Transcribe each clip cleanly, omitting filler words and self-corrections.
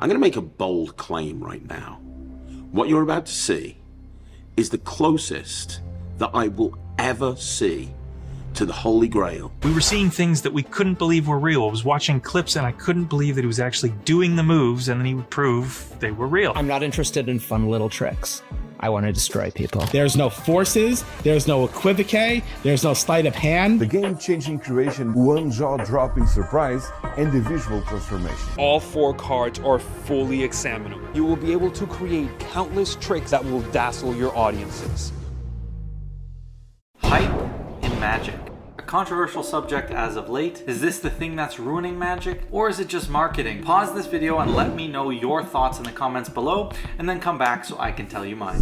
I'm going to make a bold claim right now. What you're about to see is the closest that I will ever see to the Holy Grail. We were seeing things that we couldn't believe were real. I was watching clips and I couldn't believe that he was actually doing the moves, and then he would prove they were real. I'm not interested in fun little tricks. I want to destroy people. There's no forces, there's no equivoque, there's no sleight of hand. The game-changing creation, one jaw-dropping surprise, and the visual transformation. All 4 cards are fully examinable. You will be able to create countless tricks that will dazzle your audiences. Hype in magic. A controversial subject as of late. Is this the thing that's ruining magic? Or is it just marketing? Pause this video and let me know your thoughts in the comments below, and then come back so I can tell you mine.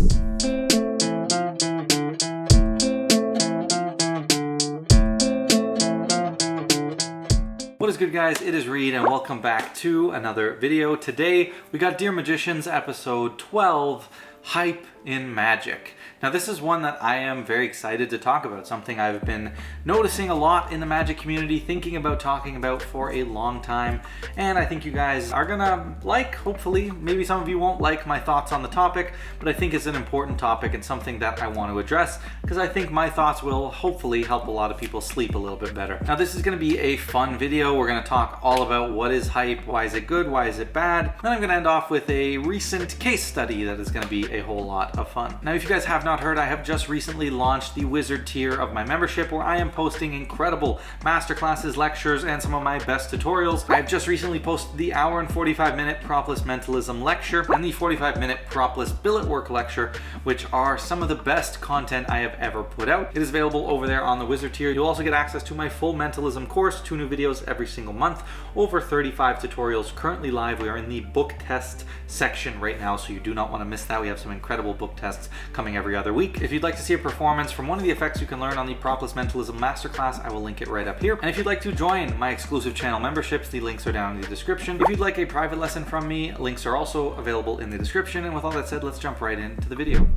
What is good, guys? It is Reed and welcome back to another video. Today we got Dear Magicians episode 12, Hype in Magic. Now this is one that I am very excited to talk about, something I've been noticing a lot in the magic community, thinking about talking about for a long time, and I think you guys are gonna like, hopefully. Maybe some of you won't like my thoughts on the topic, but I think it's an important topic and something that I want to address because I think my thoughts will hopefully help a lot of people sleep a little bit better. Now this is gonna be a fun video. We're gonna talk all about what is hype, why is it good, why is it bad, then I'm gonna end off with a recent case study that is gonna be a whole lot of fun. Now if you guys have not heard, I have just recently launched the wizard tier of my membership where I am posting incredible masterclasses, lectures, and some of my best tutorials. I've just recently posted the hour and 45-minute propless mentalism lecture and the 45-minute propless billet work lecture, which are some of the best content I have ever put out. It is available over there on the wizard tier. You'll also get access to my full mentalism course, 2 new videos every single month, over 35 tutorials currently live. We are in the book test section right now, so you do not want to miss that. We have some incredible book tests coming every other week. If you'd like to see a performance from one of the effects you can learn on the Propless Mentalism Masterclass, I will link it right up here. And if you'd like to join my exclusive channel memberships, the links are down in the description. If you'd like a private lesson from me, links are also available in the description. And with all that said, let's jump right into the video.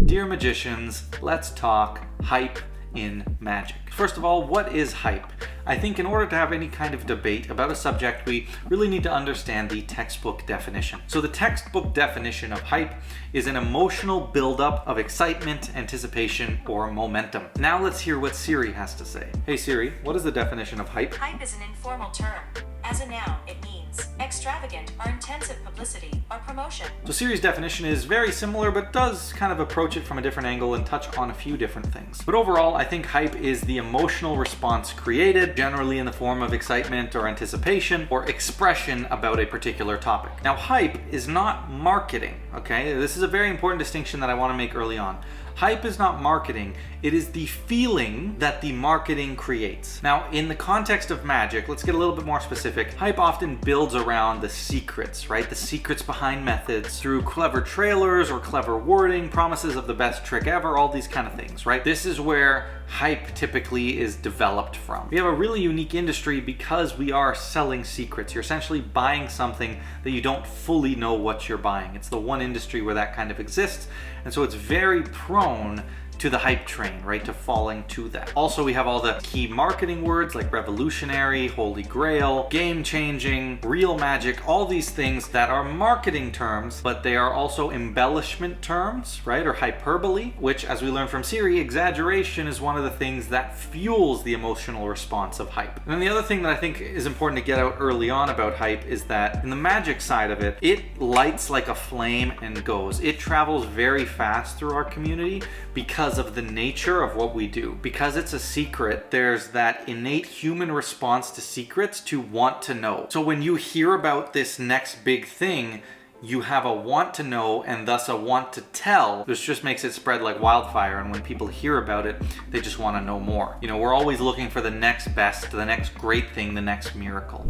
Dear Magicians, let's talk hype in magic. First of all, what is hype? I think in order to have any kind of debate about a subject, we really need to understand the textbook definition. So the textbook definition of hype is an emotional buildup of excitement, anticipation, or momentum. Now let's hear what Siri has to say. Hey Siri, what is the definition of hype? Hype is an informal term. As a noun, it means extravagant or intensive publicity or promotion. So Siri's definition is very similar, but does kind of approach it from a different angle and touch on a few different things. But overall, I think hype is the emotional response created, generally in the form of excitement or anticipation or expression about a particular topic. Now, hype is not marketing, okay? This is a very important distinction that I want to make early on. Hype is not marketing, it is the feeling that the marketing creates. Now, in the context of magic, let's get a little bit more specific. Hype often builds around the secrets, right? The secrets behind methods through clever trailers or clever wording, promises of the best trick ever, all these kind of things, right? This is where hype typically is developed from. We have a really unique industry because we are selling secrets. You're essentially buying something that you don't fully know what you're buying. It's the one industry where that kind of exists, and so it's very prone to the hype train, right? To falling to that. Also, we have all the key marketing words like revolutionary, Holy Grail, game-changing, real magic, all these things that are marketing terms, but they are also embellishment terms, right? Or hyperbole, which, as we learned from Siri, exaggeration is one of the things that fuels the emotional response of hype. And then the other thing that I think is important to get out early on about hype is that in the magic side of it, it lights like a flame and goes. It travels very fast through our community because of the nature of what we do. Because it's a secret, there's that innate human response to secrets to want to know. So when you hear about this next big thing, you have a want to know and thus a want to tell. This just makes it spread like wildfire, and when people hear about it, they just want to know more. You know, we're always looking for the next best, the next great thing, the next miracle.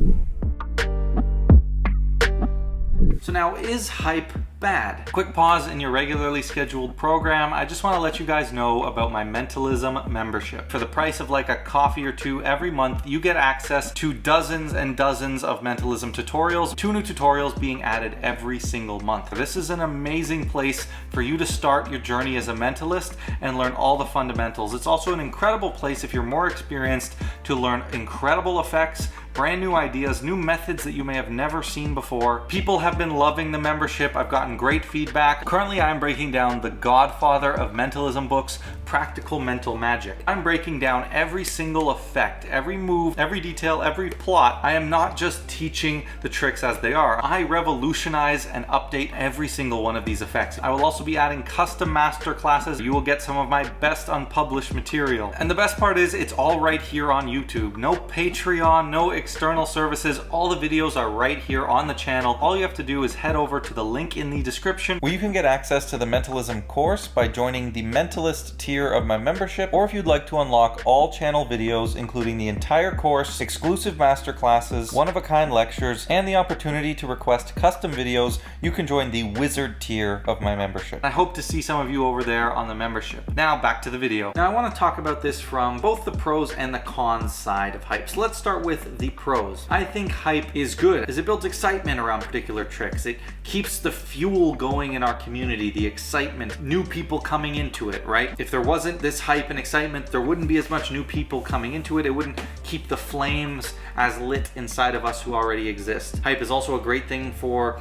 So now, is hype bad? Quick pause in your regularly scheduled program. I just want to let you guys know about my Mentalism membership. For the price of like a coffee or two every month, you get access to dozens and dozens of Mentalism tutorials, 2 new tutorials being added every single month. This is an amazing place for you to start your journey as a mentalist and learn all the fundamentals. It's also an incredible place if you're more experienced to learn incredible effects, brand new ideas, new methods that you may have never seen before. People have been loving the membership. I've gotten great feedback. Currently, I'm breaking down the godfather of mentalism books, Practical Mental Magic. I'm breaking down every single effect, every move, every detail, every plot. I am not just teaching the tricks as they are. I revolutionize and update every single one of these effects. I will also be adding custom master classes. You will get some of my best unpublished material. And the best part is it's all right here on YouTube. No Patreon, no external services. All the videos are right here on the channel. All you have to do is head over to the link in the description where you can get access to the mentalism course by joining the mentalist tier of my membership, or if you'd like to unlock all channel videos, including the entire course, exclusive master classes, one-of-a-kind lectures, and the opportunity to request custom videos, you can join the wizard tier of my membership. I hope to see some of you over there on the membership. Now back to the video. Now I want to talk about this from both the pros and the cons side of hype. So let's start with the pros. I think hype is good as it builds excitement around particular tricks. It keeps the fuel going in our community, the excitement, new people coming into it, right? If there wasn't this hype and excitement, there wouldn't be as much new people coming into it. It wouldn't keep the flames as lit inside of us who already exist. Hype is also a great thing for,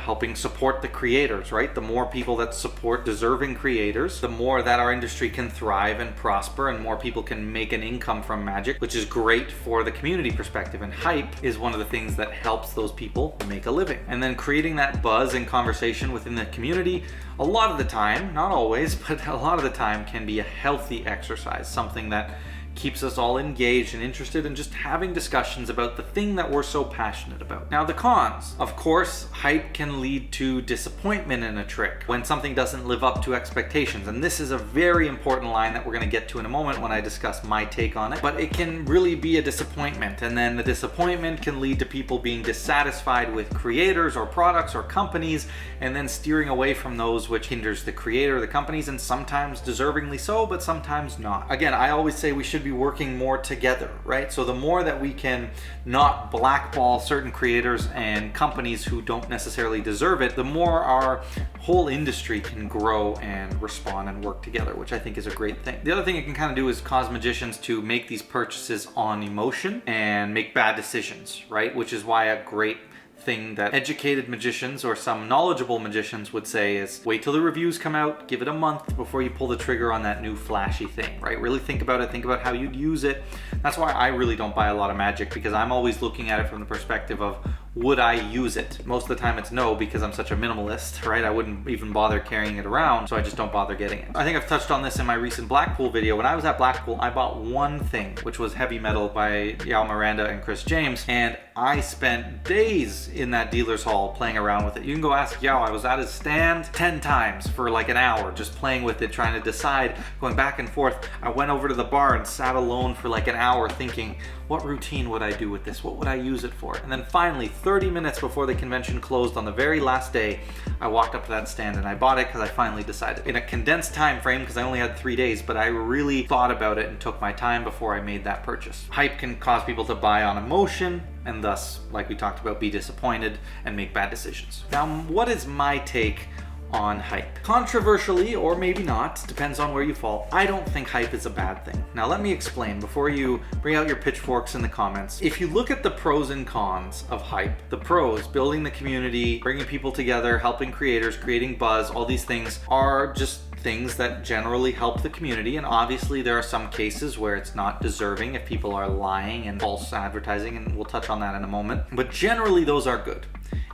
helping support the creators, right? The more people that support deserving creators, the more that our industry can thrive and prosper, and more people can make an income from magic, which is great for the community perspective. And hype is one of the things that helps those people make a living. And then creating that buzz and conversation within the community, a lot of the time, not always, but a lot of the time, can be a healthy exercise, something that keeps us all engaged and interested in just having discussions about the thing that we're so passionate about. Now the cons. Of course, hype can lead to disappointment in a trick when something doesn't live up to expectations. And this is a very important line that we're going to get to in a moment when I discuss my take on it. But it can really be a disappointment. And then the disappointment can lead to people being dissatisfied with creators or products or companies, and then steering away from those, which hinders the creator, the companies, and sometimes deservingly so, but sometimes not. Again, I always say we should be working more together, right? So the more that we can not blackball certain creators and companies who don't necessarily deserve it, the more our whole industry can grow and respond and work together, which I think is a great thing. The other thing it can kind of do is cause magicians to make these purchases on emotion and make bad decisions, right? Which is why a great thing that educated magicians or some knowledgeable magicians would say is wait till the reviews come out, give it a month before you pull the trigger on that new flashy thing, right? Really think about it, think about how you'd use it. That's why I really don't buy a lot of magic, because I'm always looking at it from the perspective of, would I use it? Most of the time it's no, because I'm such a minimalist, right? I wouldn't even bother carrying it around, so I just don't bother getting it. I think I've touched on this in my recent Blackpool video. When I was at Blackpool, I bought one thing, which was Heavy Metal by Yao Miranda and Chris James, and I spent days in that dealer's hall playing around with it. You can go ask Yao. I was at his stand 10 times for like an hour just playing with it, trying to decide, going back and forth. I went over to the bar and sat alone for like an hour thinking, what routine would I do with this? What would I use it for? And then finally, 30 minutes before the convention closed on the very last day, I walked up to that stand and I bought it because I finally decided. In a condensed time frame, because I only had 3 days, but I really thought about it and took my time before I made that purchase. Hype can cause people to buy on emotion and thus, like we talked about, be disappointed and make bad decisions. Now, what is my take on hype? Controversially, or maybe not, depends on where you fall, I don't think hype is a bad thing. Now let me explain before you bring out your pitchforks in the comments. If you look at the pros and cons of hype, the pros, building the community, bringing people together, helping creators, creating buzz, all these things are just things that generally help the community, and obviously there are some cases where it's not deserving if people are lying and false advertising, and we'll touch on that in a moment, but generally those are good.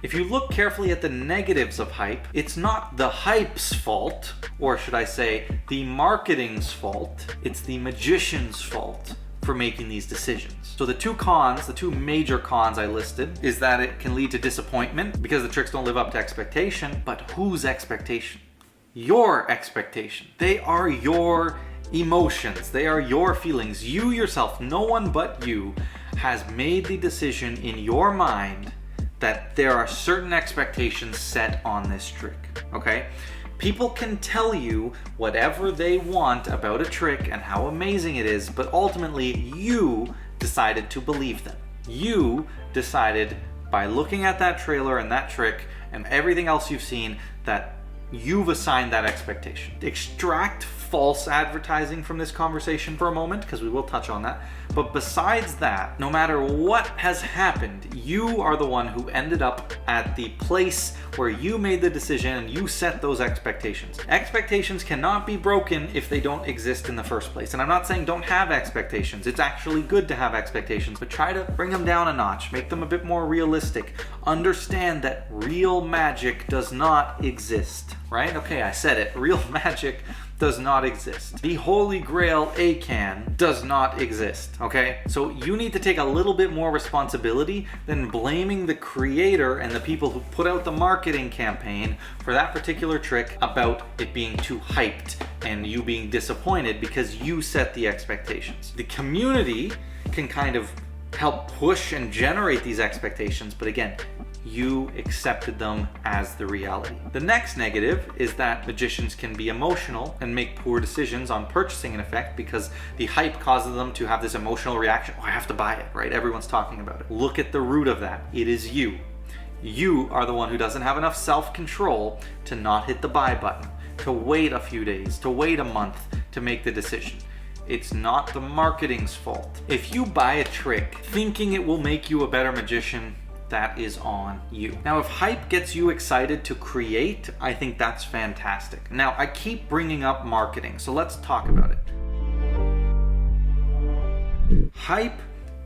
If you look carefully at the negatives of hype, it's not the hype's fault, or should I say the marketing's fault, it's the magician's fault for making these decisions. So the two cons, the two major cons I listed, is that it can lead to disappointment because the tricks don't live up to expectation, but whose expectation? Your expectation. They are your emotions. They are your feelings. You yourself, no one but you, has made the decision in your mind that there are certain expectations set on this trick, okay? People can tell you whatever they want about a trick and how amazing it is, but ultimately you decided to believe them. You decided by looking at that trailer and that trick and everything else you've seen that you've assigned that expectation. Extract false advertising from this conversation for a moment, because we will touch on that. But besides that, no matter what has happened, you are the one who ended up at the place where you made the decision and you set those expectations. Expectations cannot be broken if they don't exist in the first place. And I'm not saying don't have expectations. It's actually good to have expectations, but try to bring them down a notch, make them a bit more realistic. Understand that real magic does not exist, right? Okay, I said it. Real magic does not exist. The Holy Grail ACAN does not exist, okay? So you need to take a little bit more responsibility than blaming the creator and the people who put out the marketing campaign for that particular trick about it being too hyped and you being disappointed because you set the expectations. The community can kind of help push and generate these expectations, but again, you accepted them as the reality. The next negative is that magicians can be emotional and make poor decisions on purchasing an effect because the hype causes them to have this emotional reaction. Oh, I have to buy it, right? Everyone's talking about it. Look at the root of that. It is you. You are the one who doesn't have enough self-control to not hit the buy button, to wait a few days, to wait a month to make the decision. It's not the marketing's fault. If you buy a trick thinking it will make you a better magician, that is on you. Now, if hype gets you excited to create, I think that's fantastic. Now, I keep bringing up marketing, so let's talk about it. Hype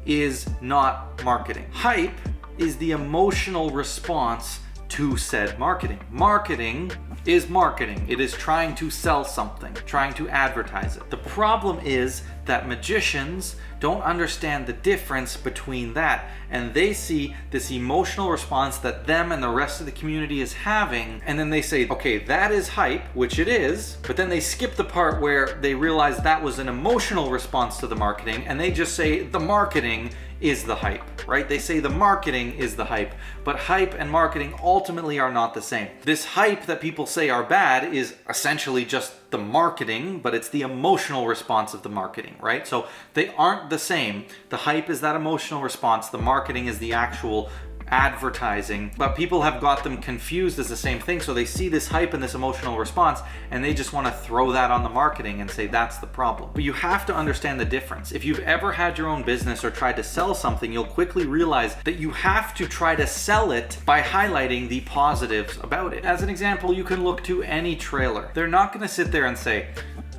is not marketing. Hype is the emotional response to said marketing. Marketing is marketing. It is trying to sell something, trying to advertise it. The problem is that magicians don't understand the difference between that, and they see this emotional response that them and the rest of the community is having, and then they say, okay, that is hype, which it is, but then they skip the part where they realize that was an emotional response to the marketing, and they just say the marketing is the hype, right? They say the marketing is the hype, but hype and marketing ultimately are not the same. This hype that people say are bad is essentially just the marketing, but it's the emotional response of the marketing, right? So they aren't the same. The hype is that emotional response, the marketing is the actual advertising, but people have got them confused as the same thing. So they see this hype and this emotional response and they just want to throw that on the marketing and say that's the problem. But you have to understand the difference. If you've ever had your own business or tried to sell something, you'll quickly realize that you have to try to sell it by highlighting the positives about it. As an example, you can look to any trailer. They're not going to sit there and say,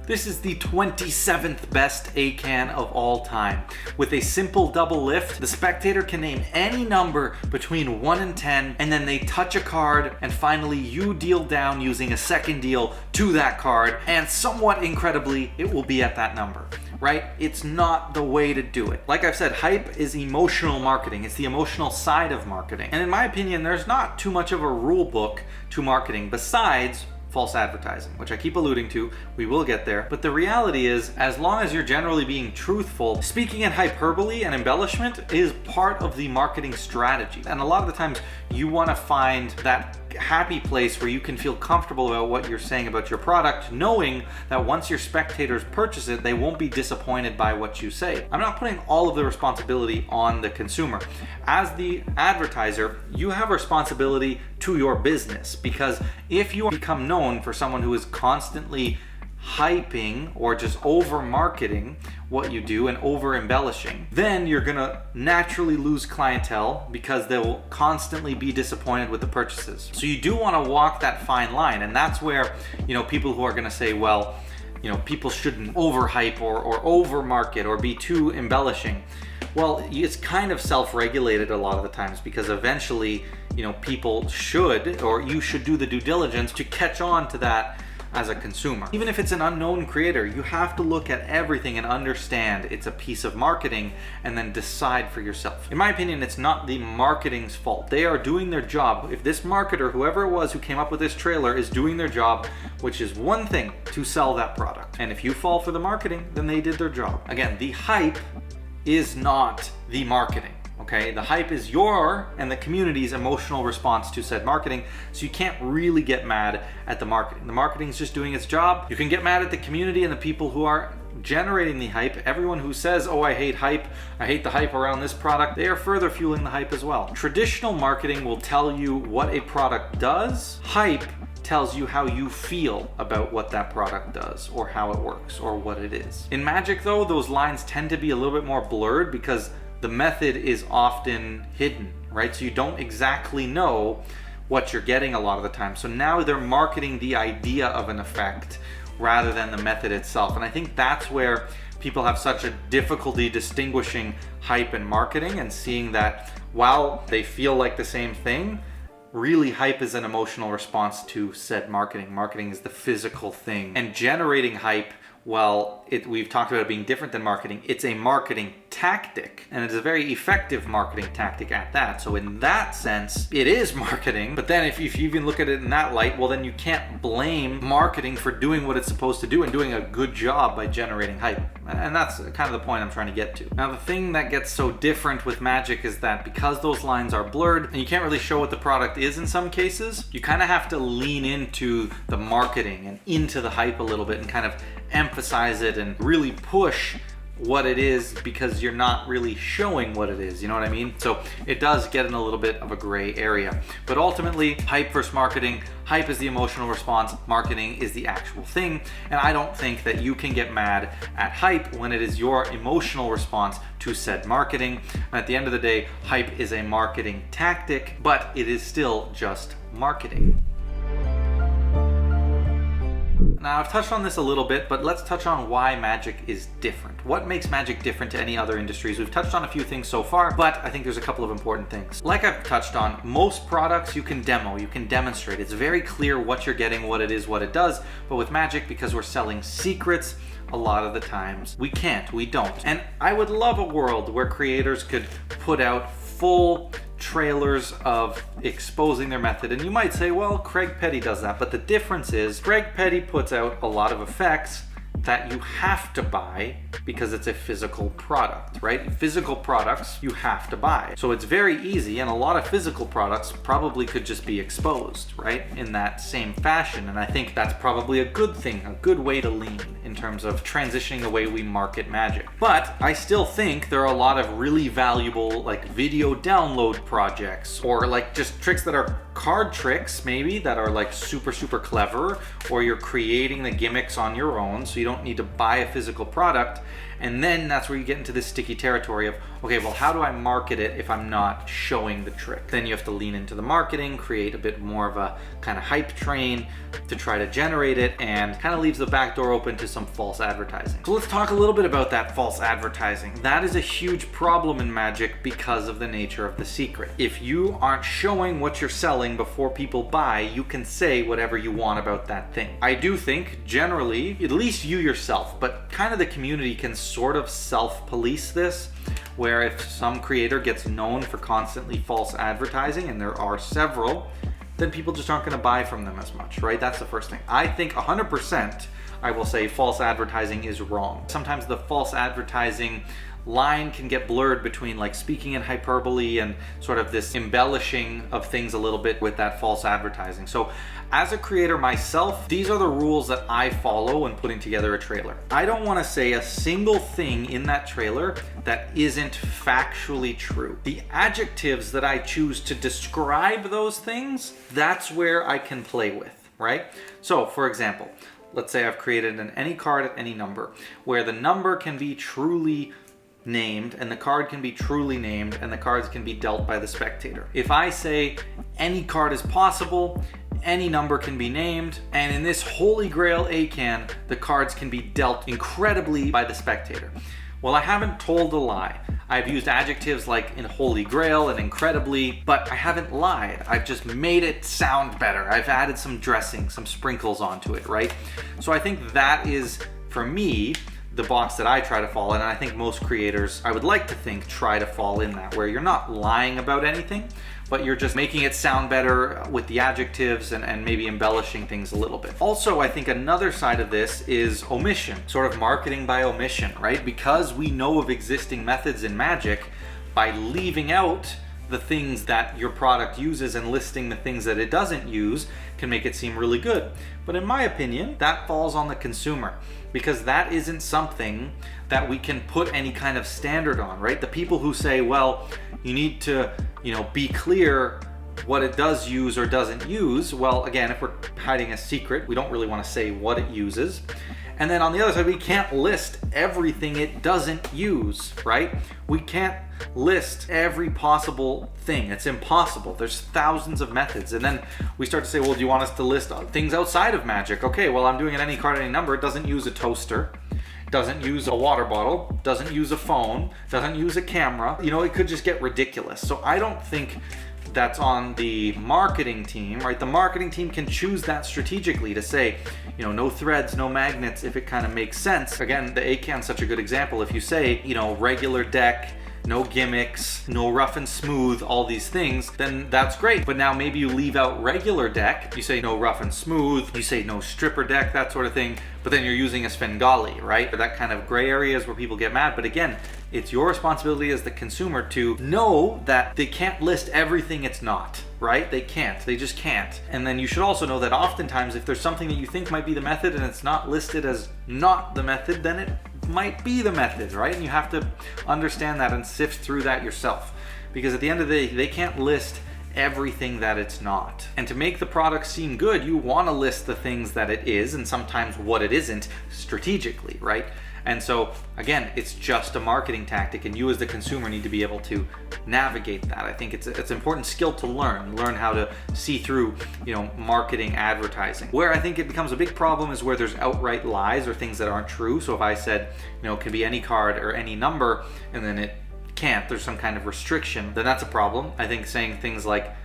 this is the 27th best ACAN of all time. With a simple double lift, the spectator can name any number between 1 and 10, and then they touch a card, and finally you deal down using a second deal to that card, and somewhat incredibly, it will be at that number, right? It's not the way to do it. Like I've said, hype is emotional marketing. It's the emotional side of marketing. And in my opinion, there's not too much of a rule book to marketing besides false advertising, which I keep alluding to. We will get there. But the reality is, as long as you're generally being truthful, speaking in hyperbole and embellishment is part of the marketing strategy. And a lot of the times you want to find that happy place where you can feel comfortable about what you're saying about your product, knowing that once your spectators purchase it, they won't be disappointed by what you say. I'm not putting all of the responsibility on the consumer. As the advertiser, you have a responsibility to your business, because if you become known for someone who is constantly hyping or just over marketing what you do and over embellishing, then you're gonna naturally lose clientele because they will constantly be disappointed with the purchases. So you do want to walk that fine line, and that's where, people who are gonna say, well, people shouldn't overhype or over market or be too embellishing. Well, it's kind of self-regulated a lot of the times, because eventually, people should, or you should do the due diligence to catch on to that as a consumer. Even if it's an unknown creator, you have to look at everything and understand it's a piece of marketing and then decide for yourself. In my opinion, it's not the marketing's fault. They are doing their job. If this marketer, whoever it was who came up with this trailer, is doing their job, which is one thing, to sell that product. And if you fall for the marketing, then they did their job. Again, the hype is not the marketing. Okay, the hype is your and the community's emotional response to said marketing, so you can't really get mad at the marketing. The marketing is just doing its job. You can get mad at the community and the people who are generating the hype. Everyone who says, oh, I hate hype, I hate the hype around this product, they are further fueling the hype as well. Traditional marketing will tell you what a product does. Hype tells you how you feel about what that product does or how it works or what it is. In magic though, those lines tend to be a little bit more blurred because the method is often hidden, right? So you don't exactly know what you're getting a lot of the time. So now they're marketing the idea of an effect rather than the method itself. And I think that's where people have such a difficulty distinguishing hype and marketing and seeing that while they feel like the same thing, really hype is an emotional response to said marketing. Marketing is the physical thing. And generating hype, well, we've talked about it being different than marketing. It's a marketing tactic, and it's a very effective marketing tactic at that. So in that sense, it is marketing. But then if you even look at it in that light, well, then you can't blame marketing for doing what it's supposed to do and doing a good job by generating hype. And that's kind of the point I'm trying to get to. Now, the thing that gets so different with magic is that because those lines are blurred and you can't really show what the product is in some cases, you kind of have to lean into the marketing and into the hype a little bit and kind of emphasize it and really push what it is because you're not really showing what it is, you know what I mean? So it does get in a little bit of a gray area. But ultimately, hype versus marketing, hype is the emotional response, marketing is the actual thing. And I don't think that you can get mad at hype when it is your emotional response to said marketing. And at the end of the day, hype is a marketing tactic, but it is still just marketing. Now, I've touched on this a little bit, but let's touch on why magic is different. What makes magic different to any other industries? We've touched on a few things so far, but I think there's a couple of important things. Like I've touched on, most products you can demo, you can demonstrate. It's very clear what you're getting, what it is, what it does. But with magic, because we're selling secrets, a lot of the times we can't, we don't. And I would love a world where creators could put out full trailers of exposing their method. And you might say, well, Craig Petty does that. But the difference is Craig Petty puts out a lot of effects that you have to buy because it's a physical product, right? Physical products you have to buy. So it's very easy, and a lot of physical products probably could just be exposed, right? In that same fashion. And I think that's probably a good thing, a good way to lean in terms of transitioning the way we market magic. But I still think there are a lot of really valuable like video download projects or like just tricks that are card tricks maybe that are like super clever, or you're creating the gimmicks on your own so you don't need to buy a physical product. And then that's where you get into this sticky territory of, okay, well, how do I market it if I'm not showing the trick? Then you have to lean into the marketing, create a bit more of a kind of hype train to try to generate it, and kind of leaves the back door open to some false advertising. So let's talk a little bit about that false advertising. That is a huge problem in magic because of the nature of the secret. If you aren't showing what you're selling before people buy, you can say whatever you want about that thing. I do think generally, at least you yourself, but kind of the community can sort of self-police this, where if some creator gets known for constantly false advertising, and there are several, then people just aren't going to buy from them as much, right? That's the first thing. I think 100%, I will say false advertising is wrong. Sometimes the false advertising line can get blurred between like speaking in hyperbole and sort of this embellishing of things a little bit with that false advertising. So as a creator myself, these are the rules that I follow when putting together a trailer. I don't want to say a single thing in that trailer that isn't factually true. The adjectives that I choose to describe those things, that's where I can play with, right? So for example, let's say I've created an any card at any number, where the number can be truly named and the card can be truly named and the cards can be dealt by the spectator. If I say any card is possible, any number can be named, and in this Holy Grail A-can, the cards can be dealt incredibly by the spectator. Well, I haven't told a lie. I've used adjectives like in Holy Grail and incredibly, but I haven't lied. I've just made it sound better. I've added some dressing, some sprinkles onto it, right? So I think that is, for me, the box that I try to fall in, and I think most creators, I would like to think, try to fall in that, where you're not lying about anything, but you're just making it sound better with the adjectives and maybe embellishing things a little bit. Also, I think another side of this is omission, sort of marketing by omission, right? Because we know of existing methods in magic, by leaving out the things that your product uses and listing the things that it doesn't use can make it seem really good. But in my opinion, that falls on the consumer, because that isn't something that we can put any kind of standard on, right? The people who say, well, you need to, be clear what it does use or doesn't use. Well, again, if we're hiding a secret, we don't really want to say what it uses. And then on the other side, we can't list everything it doesn't use, right? We can't list every possible thing. It's impossible. There's thousands of methods. And then we start to say, well, do you want us to list things outside of magic? Okay, well, I'm doing an any card, any number. It doesn't use a toaster, doesn't use a water bottle, doesn't use a phone, doesn't use a camera. You know, it could just get ridiculous. So I don't think that's on the marketing team, right? The marketing team can choose that strategically to say, you know, no threads, no magnets, if it kind of makes sense. Again, the A-can's such a good example. If you say, you know, regular deck, no gimmicks, no rough and smooth, all these things, then that's great. But now maybe you leave out regular deck, you say no rough and smooth, you say no stripper deck, that sort of thing, but then you're using a Svengali, right? Or that kind of gray areas where people get mad. But again, it's your responsibility as the consumer to know that they can't list everything it's not, right? They can't, they just can't. And then you should also know that oftentimes if there's something that you think might be the method and it's not listed as not the method, then it might be the method, right? And you have to understand that and sift through that yourself, because at the end of the day, they can't list everything that it's not. And to make the product seem good, you want to list the things that it is and sometimes what it isn't strategically, right? And so again, it's just a marketing tactic, and you as the consumer need to be able to navigate that. I think it's an important skill to learn how to see through, you know, marketing, advertising. Where I think it becomes a big problem is where there's outright lies or things that aren't true. So if I said, you know, it can be any card or any number, and then it can't, there's some kind of restriction, then that's a problem. I think saying things like,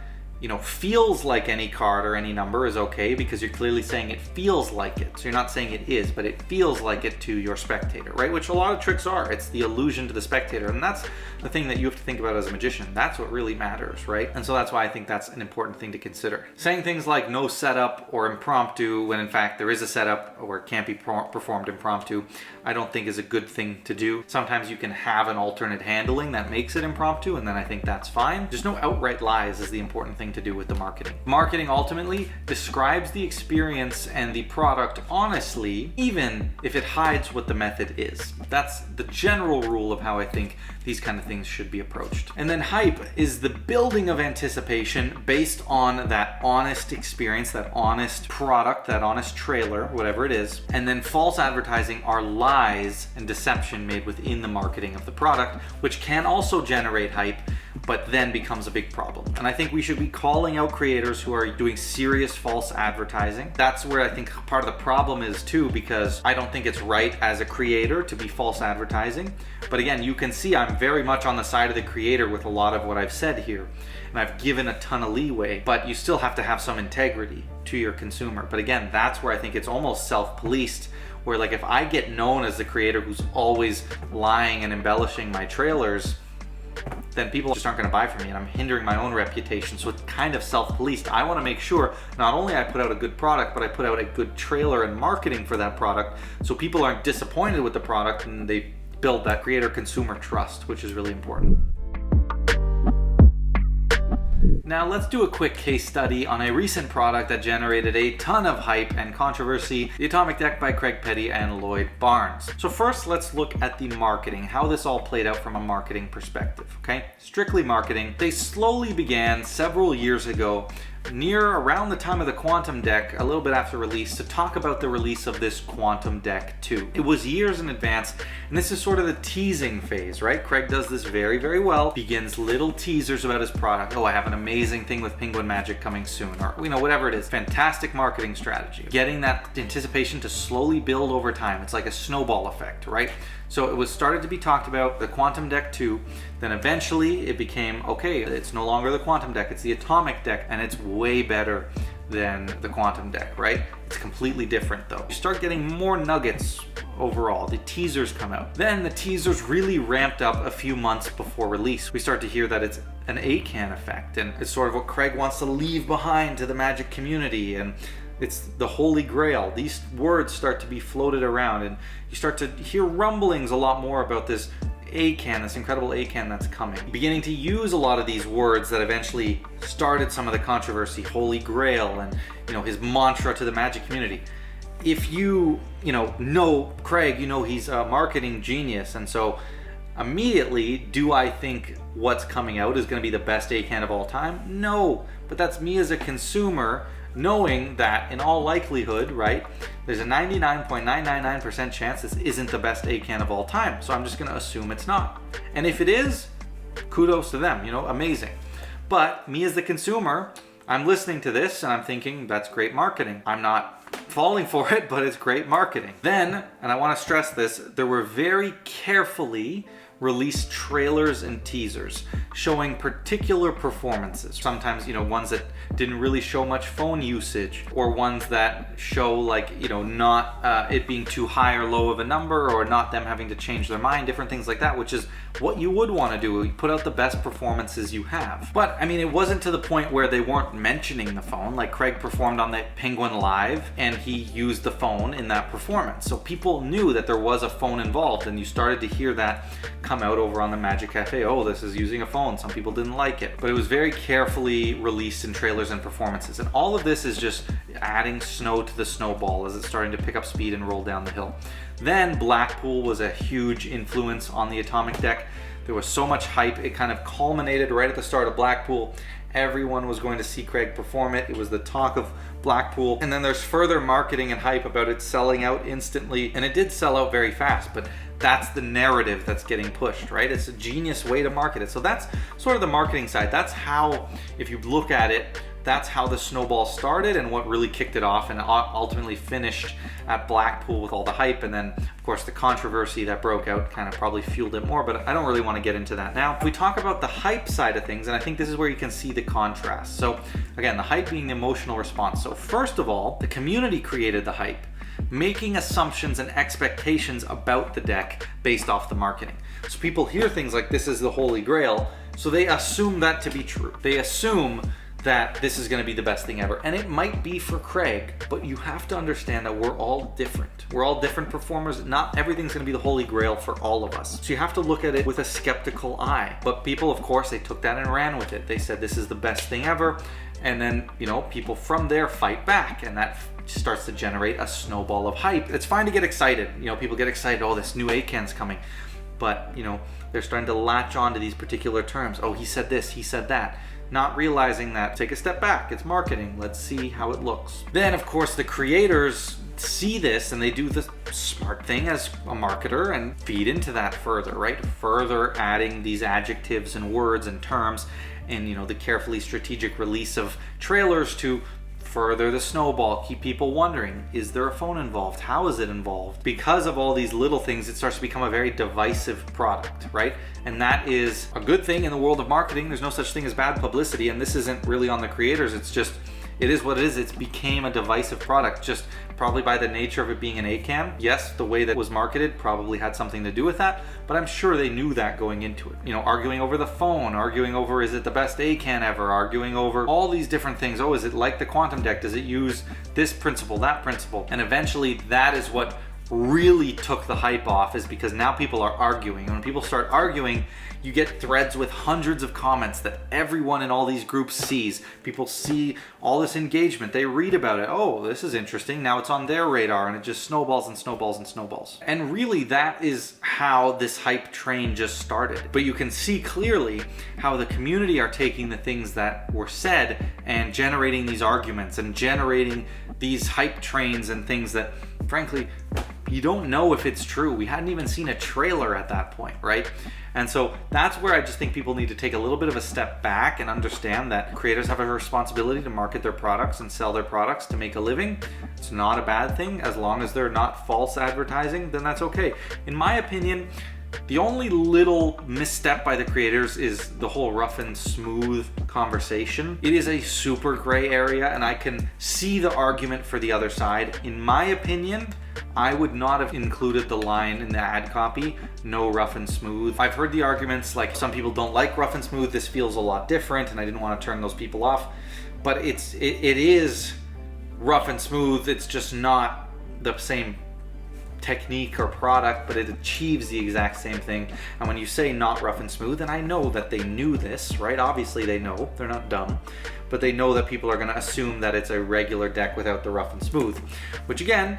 you know, feels like any card or any number is okay, because you're clearly saying it feels like it. So you're not saying it is, but it feels like it to your spectator, right? Which a lot of tricks are. It's the illusion to the spectator. And that's the thing that you have to think about as a magician. That's what really matters, right? And so that's why I think that's an important thing to consider. Saying things like no setup or impromptu, when in fact there is a setup or it can't be performed impromptu, I don't think is a good thing to do. Sometimes you can have an alternate handling that makes it impromptu, and then I think that's fine. There's no outright lies is the important thing to do with the marketing. Marketing ultimately describes the experience and the product honestly, even if it hides what the method is. That's the general rule of how I think these kind of things should be approached. And then hype is the building of anticipation based on that honest experience, that honest product, that honest trailer, whatever it is. And then false advertising are lies and deception made within the marketing of the product, which can also generate hype, but then becomes a big problem. And I think we should be calling out creators who are doing serious false advertising. That's where I think part of the problem is too, because I don't think it's right as a creator to be false advertising. But again, you can see I'm very much on the side of the creator with a lot of what I've said here. And I've given a ton of leeway, but you still have to have some integrity to your consumer. But again, that's where I think it's almost self-policed, where like if I get known as the creator who's always lying and embellishing my trailers, then people just aren't going to buy from me, and I'm hindering my own reputation. So it's kind of self-policed. I want to make sure not only I put out a good product, but I put out a good trailer and marketing for that product, so people aren't disappointed with the product and they build that creator-consumer trust, which is really important. Now let's do a quick case study on a recent product that generated a ton of hype and controversy, the Atomic Deck by Craig Petty and Lloyd Barnes. So first, let's look at the marketing, how this all played out from a marketing perspective, okay? Strictly marketing. They slowly began several years ago, near around the time of the Quantum Deck, a little bit after release, to talk about the release of this Quantum Deck 2. It was years in advance, and this is sort of the teasing phase, right? Craig does this very, very well. Begins little teasers about his product. Oh, I have an amazing thing with Penguin Magic coming soon, or, you know, whatever it is. Fantastic marketing strategy. Getting that anticipation to slowly build over time. It's like a snowball effect, right? So it was started to be talked about, the Quantum Deck 2, then eventually it became, okay, it's no longer the Quantum Deck, it's the Atomic Deck, and it's way better than the Quantum Deck, right? It's completely different though. You start getting more nuggets overall. The teasers come out. Then the teasers really ramped up a few months before release. We start to hear that it's an A-can effect, and it's sort of what Craig wants to leave behind to the Magic community, and it's the Holy Grail. These words start to be floated around, and you start to hear rumblings a lot more about this A-can, this incredible A-can that's coming. Beginning to use a lot of these words that eventually started some of the controversy, Holy Grail, and, you know, his mantra to the Magic community. If you know Craig, you know he's a marketing genius, and so immediately, do I think what's coming out is going to be the best A-can of all time? No, but that's me as a consumer knowing that in all likelihood, right, there's a 99.999% chance this isn't the best A-can of all time. So I'm just going to assume it's not. And if it is, kudos to them, you know, amazing. But me as the consumer, I'm listening to this and I'm thinking, that's great marketing. I'm not falling for it, but it's great marketing. Then, and I want to stress this, there were very carefully released trailers and teasers showing particular performances. Sometimes, you know, ones that didn't really show much phone usage, or ones that show like, you know, not it being too high or low of a number, or not them having to change their mind, different things like that, which is what you would want to do. You put out the best performances you have. But I mean, it wasn't to the point where they weren't mentioning the phone. Like Craig performed on the Penguin Live and he used the phone in that performance. So people knew that there was a phone involved, and you started to hear that come out over on the Magic Cafe. Oh, this is using a phone. Some people didn't like it, but it was very carefully released in trailers and performances. And all of this is just adding snow to the snowball as it's starting to pick up speed and roll down the hill. Then Blackpool was a huge influence on the Atomic Deck. There was so much hype. It kind of culminated right at the start of Blackpool. Everyone was going to see Craig perform it. It was the talk of Blackpool. And then there's further marketing and hype about it selling out instantly. And it did sell out very fast, but that's the narrative that's getting pushed, right? It's a genius way to market it. So that's sort of the marketing side. That's how, if you look at it, that's how the snowball started and what really kicked it off and ultimately finished at Blackpool with all the hype. And then, of course, the controversy that broke out kind of probably fueled it more, but I don't really want to get into that now. If we talk about the hype side of things, and I think this is where you can see the contrast. So again, the hype being the emotional response. So first of all, the community created the hype, making assumptions and expectations about the deck based off the marketing. So people hear things like this is the Holy Grail, so they assume that to be true. They assume that this is going to be the best thing ever. And it might be for Craig, but you have to understand that we're all different. We're all different performers. Not everything's going to be the Holy Grail for all of us. So you have to look at it with a skeptical eye. But people, of course, they took that and ran with it. They said this is the best thing ever. And then, you know, people from there fight back, and that starts to generate a snowball of hype. It's fine to get excited. You know, people get excited, oh, this new A-can's coming. But, you know, they're starting to latch on to these particular terms. Oh, he said this, he said that. Not realizing that, take a step back, it's marketing, let's see how it looks. Then, of course, the creators see this and they do the smart thing as a marketer and feed into that further, right? Further adding these adjectives and words and terms, and, you know, the carefully strategic release of trailers to further the snowball, keep people wondering, is there a phone involved? How is it involved? Because of all these little things, it starts to become a very divisive product, right? And that is a good thing in the world of marketing. There's no such thing as bad publicity, and this isn't really on the creators. It's just, it is what it is. It's became a divisive product, just probably by the nature of it being an A-cam. Yes, the way that was marketed probably had something to do with that, but I'm sure they knew that going into it. You know, arguing over the phone, arguing over is it the best A-can ever, arguing over all these different things. Oh, is it like the quantum deck? Does it use this principle, that principle? And eventually that is what really took the hype off, is because now people are arguing. And when people start arguing, you get threads with hundreds of comments that everyone in all these groups sees. People see all this engagement, they read about it. Oh, this is interesting. Now it's on their radar, and it just snowballs and snowballs and snowballs. And really that is how this hype train just started. But you can see clearly how the community are taking the things that were said and generating these arguments and generating these hype trains and things that, frankly, you don't know if it's true. We hadn't even seen a trailer at that point, right? And so that's where I just think people need to take a little bit of a step back and understand that creators have a responsibility to market their products and sell their products to make a living. It's not a bad thing. As long as they're not false advertising, then that's okay. In my opinion, the only little misstep by the creators is the whole rough and smooth conversation. It is a super gray area, and I can see the argument for the other side. In my opinion, I would not have included the line in the ad copy, no rough and smooth. I've heard the arguments like some people don't like rough and smooth, this feels a lot different, and I didn't want to turn those people off. But it is rough and smooth, it's just not the same technique or product, but it achieves the exact same thing. And when you say not rough and smooth, and I know that they knew this, right? Obviously they know, they're not dumb, but they know that people are going to assume that it's a regular deck without the rough and smooth, which again,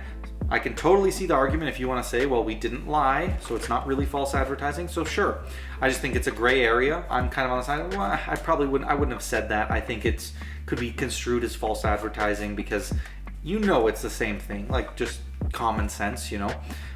I can totally see the argument if you want to say, well, we didn't lie, so it's not really false advertising. So sure, I just think it's a gray area. I'm kind of on the side, well, I wouldn't have said that. I think it's could be construed as false advertising because it's the same thing, like just common sense,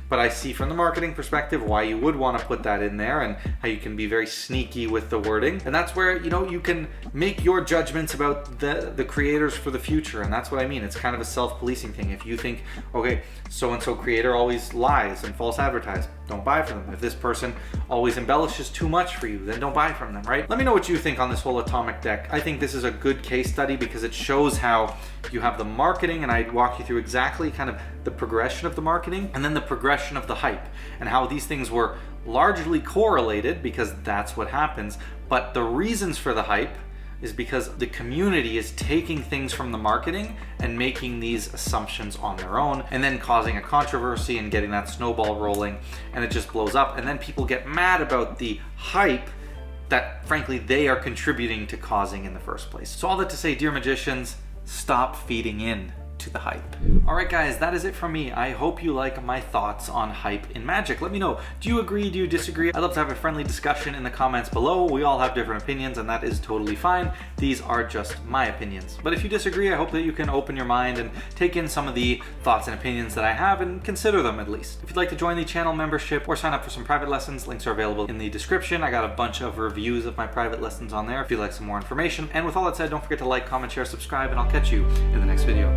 But I see from the marketing perspective why you would want to put that in there and how you can be very sneaky with the wording. And that's where, you can make your judgments about the creators for the future. And that's what I mean. It's kind of a self-policing thing. If you think, okay, so-and-so creator always lies and false advertise, don't buy from them. If this person always embellishes too much for you, then don't buy from them, right? Let me know what you think on this whole atomic deck. I think this is a good case study because it shows how you have the marketing, and I walk you through exactly kind of the progression of the marketing and then the progression of the hype and how these things were largely correlated because that's what happens. But the reasons for the hype is because the community is taking things from the marketing and making these assumptions on their own and then causing a controversy and getting that snowball rolling, and it just blows up. And then people get mad about the hype that frankly they are contributing to causing in the first place. So all that to say, dear magicians, stop feeding in to the hype. Alright guys, that is it from me. I hope you like my thoughts on hype in magic. Let me know, do you agree, do you disagree? I'd love to have a friendly discussion in the comments below. We all have different opinions and that is totally fine. These are just my opinions. But if you disagree, I hope that you can open your mind and take in some of the thoughts and opinions that I have and consider them at least. If you'd like to join the channel membership or sign up for some private lessons, links are available in the description. I got a bunch of reviews of my private lessons on there if you'd like some more information. And with all that said, don't forget to like, comment, share, subscribe, and I'll catch you in the next video.